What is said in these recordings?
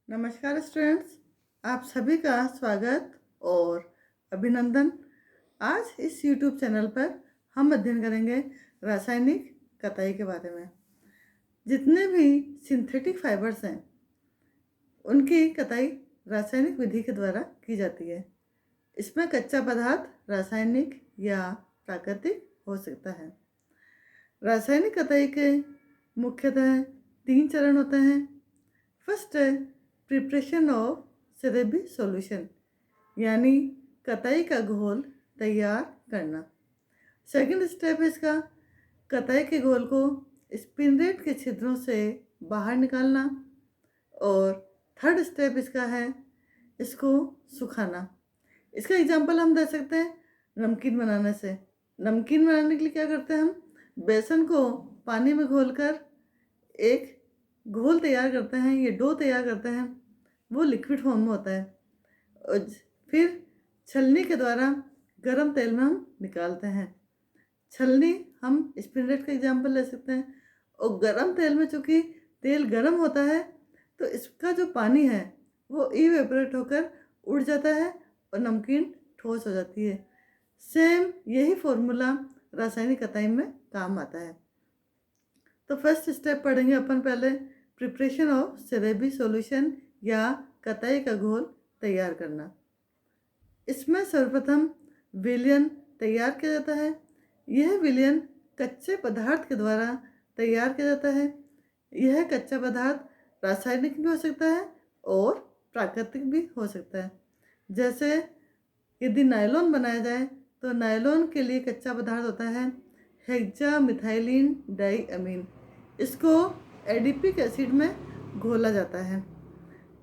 नमस्कार स्टूडेंट्स, आप सभी का स्वागत और अभिनंदन। आज इस YouTube चैनल पर हम अध्ययन करेंगे रासायनिक कताई के बारे में। जितने भी सिंथेटिक फाइबर्स हैं उनकी कताई रासायनिक विधि के द्वारा की जाती है। इसमें कच्चा पदार्थ रासायनिक या प्राकृतिक हो सकता है। रासायनिक कताई के मुख्यतः 3 चरण होते हैं। फर्स्ट है प्रिपरेशन ऑफ सेरेबी सॉल्यूशन, यानी कताई का घोल तैयार करना। सेकंड स्टेप है इसका कताई के घोल को स्पिनरेट के छिद्रों से बाहर निकालना। और थर्ड स्टेप इसका है इसको सुखाना। इसका एग्जांपल हम दे सकते हैं नमकीन बनाने से। नमकीन बनाने के लिए क्या करते हैं, हम बेसन को पानी में घोलकर एक घोल तैयार करते हैं, ये डो तैयार करते हैं, वो लिक्विड फॉर्म में होता है। और फिर छलनी के द्वारा गरम तेल में हम निकालते हैं। छलनी हम स्पिनरेट का एग्जांपल ले सकते हैं। और गरम तेल में चूँकि तेल गरम होता है तो इसका जो पानी है वो इवेपोरेट होकर उड़ जाता है और नमकीन ठोस हो जाती है। सेम यही फॉर्मूला रासायनिक कताई में काम आता है। तो फर्स्ट स्टेप पढ़ेंगे अपन पहले प्रिपरेशन ऑफ सेरेबी सॉल्यूशन या कताई का घोल तैयार करना। इसमें सर्वप्रथम विलयन तैयार किया जाता है। यह विलयन कच्चे पदार्थ के द्वारा तैयार किया जाता है। यह कच्चा पदार्थ रासायनिक भी हो सकता है और प्राकृतिक भी हो सकता है। जैसे यदि नायलॉन बनाया जाए तो नायलॉन के लिए कच्चा पदार्थ होता है हेक्सामिथाइलिन डाइअमीन। इसको एडिपिक एसिड में घोला जाता है।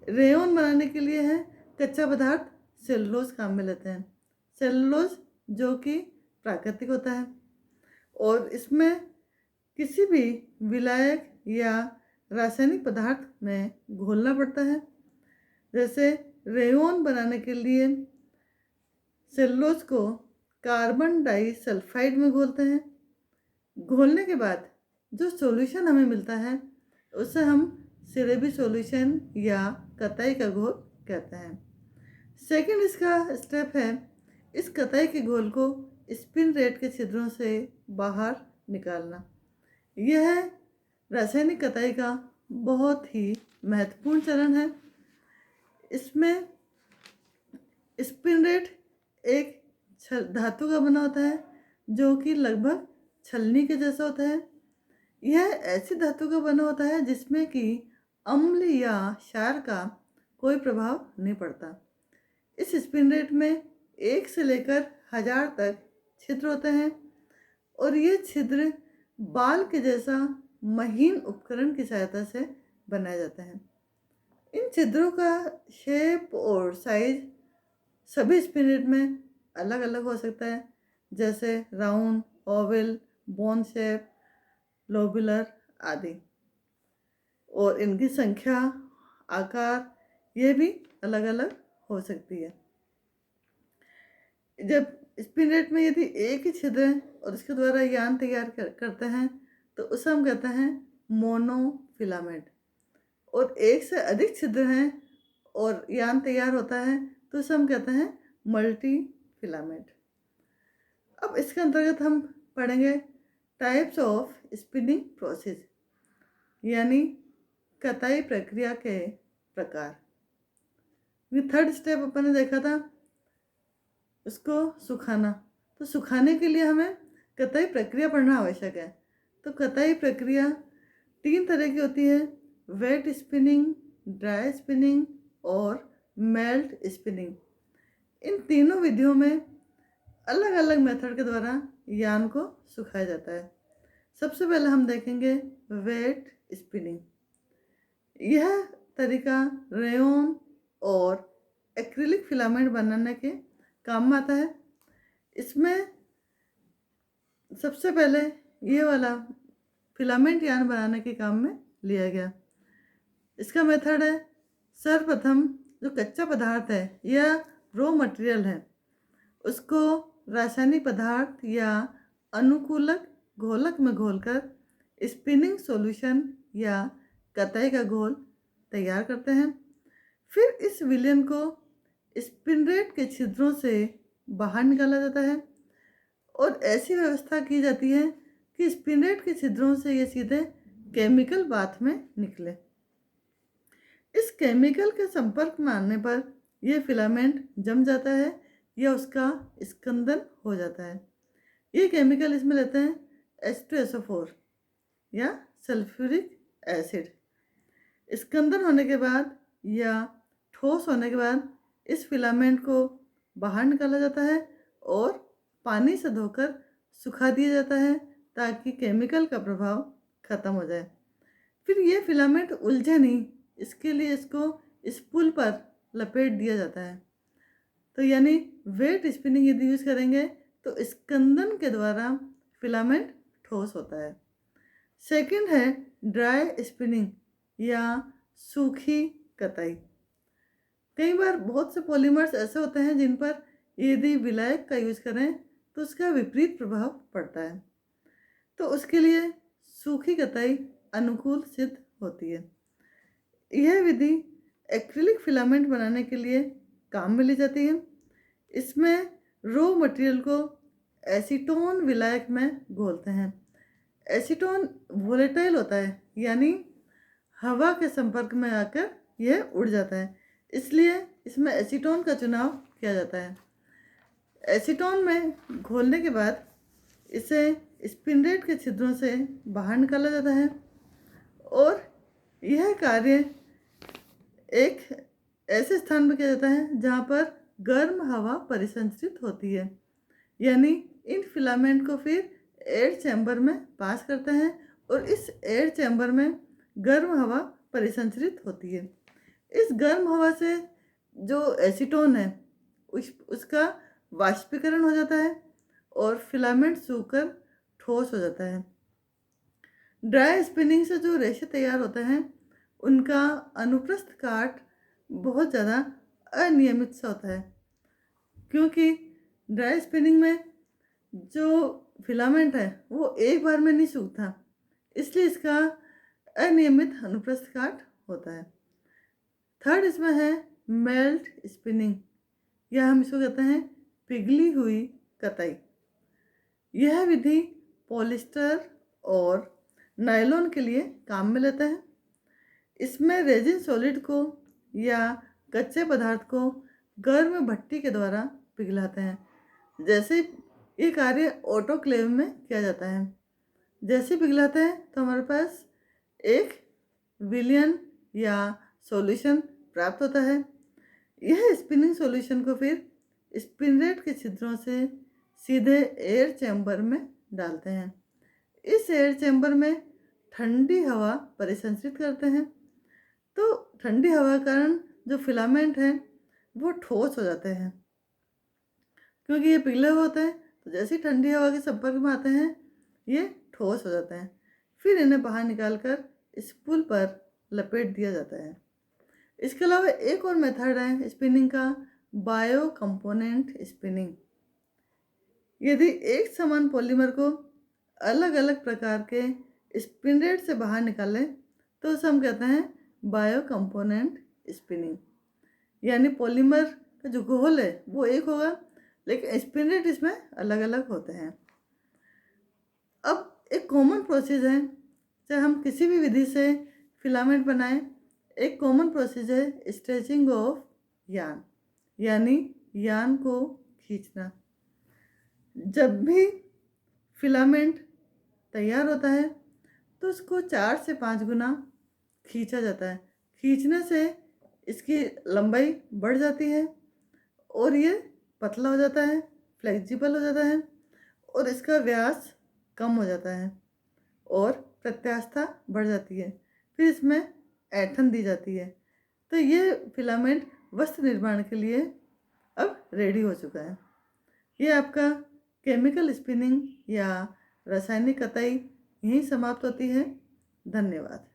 रेयन बनाने के लिए है कच्चा पदार्थ सेलुलोज काम में लेते हैं। सेलुलोज जो कि प्राकृतिक होता है और इसमें किसी भी विलायक या रासायनिक पदार्थ में घोलना पड़ता है। जैसे रेयन बनाने के लिए सेलुलोज को कार्बन डाइसल्फाइड में घोलते हैं। घोलने के बाद जो सॉल्यूशन हमें मिलता है उसे हम सेरेबी सॉल्यूशन या कताई का घोल कहते हैं। सेकंड इसका स्टेप है इस कताई के घोल को स्पिनरेट के छिद्रों से बाहर निकालना। यह रासायनिक कताई का बहुत ही महत्वपूर्ण चरण है। इसमें स्पिनरेट एक धातु का बना होता है जो कि लगभग छलनी के जैसा होता है। यह ऐसी धातु का बना होता है जिसमें कि अम्ल या क्षार का कोई प्रभाव नहीं पड़ता। इस स्पिनरेट में 1 से लेकर 1000 तक छिद्र होते हैं और ये छिद्र बाल के जैसा महीन उपकरण की सहायता से बनाए जाते हैं। इन छिद्रों का शेप और साइज सभी स्पिनरेट में अलग अलग हो सकता है, जैसे round, Oval, bone shape, lobular आदि। और इनकी संख्या, आकार ये भी अलग अलग हो सकती है। जब स्पिनरेट में यदि एक ही छिद्र है और इसके द्वारा यान तैयार करते हैं तो उसे हम कहते हैं मोनोफिलामेंट। और एक से अधिक छिद्र हैं और यान तैयार होता है तो उसे हम कहते हैं मल्टी फिलामेंट। अब इसके अंतर्गत हम पढ़ेंगे टाइप्स ऑफ स्पिनिंग प्रोसेस, यानी कताई प्रक्रिया के प्रकार। ये थर्ड स्टेप अपन ने देखा था उसको सुखाना। तो सुखाने के लिए हमें कताई प्रक्रिया पढ़ना आवश्यक है। तो कताई प्रक्रिया 3 तरह की होती है, वेट स्पिनिंग, ड्राई स्पिनिंग और मेल्ट स्पिनिंग। इन तीनों विधियों में अलग अलग मेथड के द्वारा यान को सुखाया जाता है। सबसे पहले हम देखेंगे वेट स्पिनिंग। यह तरीका रेयन और एक्रिलिक फिलामेंट बनाने के काम में आता है। इसमें सबसे पहले ये वाला फिलामेंट यान बनाने के काम में लिया गया। इसका मेथड है सर्वप्रथम जो कच्चा पदार्थ है या रॉ मटेरियल है उसको रासायनिक पदार्थ या अनुकूलक घोलक में घोलकर स्पिनिंग सॉल्यूशन या कताई का घोल तैयार करते हैं। फिर इस विलयन को स्पिनरेट के छिद्रों से बाहर निकाला जाता है और ऐसी व्यवस्था की जाती है कि स्पिनरेट के छिद्रों से ये सीधे केमिकल बाथ में निकले। इस केमिकल के संपर्क में आने पर यह फिलामेंट जम जाता है या उसका स्कंदन हो जाता है। ये केमिकल इसमें लेते हैं H2SO4 या सल्फ्यूरिक एसिड। स्कंदन होने के बाद या ठोस होने के बाद इस फिलामेंट को बाहर निकाला जाता है और पानी से धोकर सुखा दिया जाता है ताकि केमिकल का प्रभाव खत्म हो जाए। फिर ये फिलामेंट उलझे नहीं, इसके लिए इसको स्पूल पर लपेट दिया जाता है। तो यानी वेट स्पिनिंग यदि यूज़ करेंगे तो स्कंदन के द्वारा फिलामेंट ठोस होता है। सेकंड है ड्राई स्पिनिंग या सूखी कताई। कई बार बहुत से पॉलीमर्स ऐसे होते हैं जिन पर यदि विलायक का यूज़ करें तो उसका विपरीत प्रभाव पड़ता है, तो उसके लिए सूखी कताई अनुकूल सिद्ध होती है। यह विधि एक्रिलिक फिलामेंट बनाने के लिए काम में ली जाती है। इसमें रॉ मटेरियल को एसीटोन विलायक में घोलते हैं। एसीटोन वोलेटाइल होता है, यानी हवा के संपर्क में आकर यह उड़ जाता है, इसलिए इसमें एसीटोन का चुनाव किया जाता है। एसीटोन में घोलने के बाद इसे स्पिनरेट के छिद्रों से बाहर निकाला जाता है और यह कार्य एक ऐसे स्थान पर किया जाता है जहाँ पर गर्म हवा परिसंचरित होती है, यानी इन फिलामेंट को फिर एयर चैम्बर में पास करते हैं और इस एयर चैम्बर में गर्म हवा परिसंचरित होती है। इस गर्म हवा से जो एसीटोन है उसका वाष्पीकरण हो जाता है और फिलामेंट सूखकर ठोस हो जाता है। ड्राई स्पिनिंग से जो रेशे तैयार होते हैं उनका अनुप्रस्थ काट बहुत ज़्यादा अनियमित सा होता है, क्योंकि ड्राई स्पिनिंग में जो फिलामेंट है वो एक बार में नहीं सूखता, इसलिए इसका अनियमित अनुप्रस्थ काट होता है। थर्ड इसमें है मेल्ट स्पिनिंग, या हम इसको कहते हैं पिघली हुई कताई। यह विधि पॉलिस्टर और नायलॉन के लिए काम में लेता है। इसमें रेजिन सॉलिड को या कच्चे पदार्थ को गर्म भट्टी के द्वारा पिघलाते हैं। जैसे ये कार्य ऑटोक्लेव में किया जाता है। जैसे पिघलाते हैं तो हमारे पास एक विलयन या सॉल्यूशन प्राप्त होता है। यह स्पिनिंग सॉल्यूशन को फिर स्पिनरेट के छिद्रों से सीधे एयर चैम्बर में डालते हैं। इस एयर चैम्बर में ठंडी हवा परिसंचरित करते हैं, तो ठंडी हवा के कारण जो फिलामेंट हैं वो ठोस हो जाते हैं। क्योंकि ये पिघले हुए होते हैं तो जैसे ही ठंडी हवा के संपर्क में आते हैं ये ठोस हो जाते हैं। फिर इन्हें बाहर निकालकर स्पूल पर लपेट दिया जाता है। इसके अलावा एक और मेथड है स्पिनिंग का, बायो कंपोनेंट स्पिनिंग। यदि एक समान पॉलीमर को अलग अलग प्रकार के स्पिनरेट से बाहर निकालें तो उसे हम कहते हैं बायो कंपोनेंट स्पिनिंग। यानी पॉलीमर का जो घोल है वो एक होगा, लेकिन स्पिनरेट इसमें अलग अलग होते हैं। अब एक कॉमन प्रोसेस है, चाहे हम किसी भी विधि से फिलामेंट बनाएं, एक कॉमन प्रोसेस है स्ट्रेचिंग ऑफ यार्न, यानी यार्न को खींचना। जब भी फिलामेंट तैयार होता है तो उसको 4 से 5 गुना खींचा जाता है। खींचने से इसकी लंबाई बढ़ जाती है और ये पतला हो जाता है, फ्लेक्सिबल हो जाता है और इसका व्यास कम हो जाता है और प्रत्यास्थता बढ़ जाती है। फिर इसमें ऐंठन दी जाती है। तो ये फिलामेंट वस्त्र निर्माण के लिए अब रेडी हो चुका है। ये आपका केमिकल स्पिनिंग या रासायनिक कताई यहीं समाप्त होती है। धन्यवाद।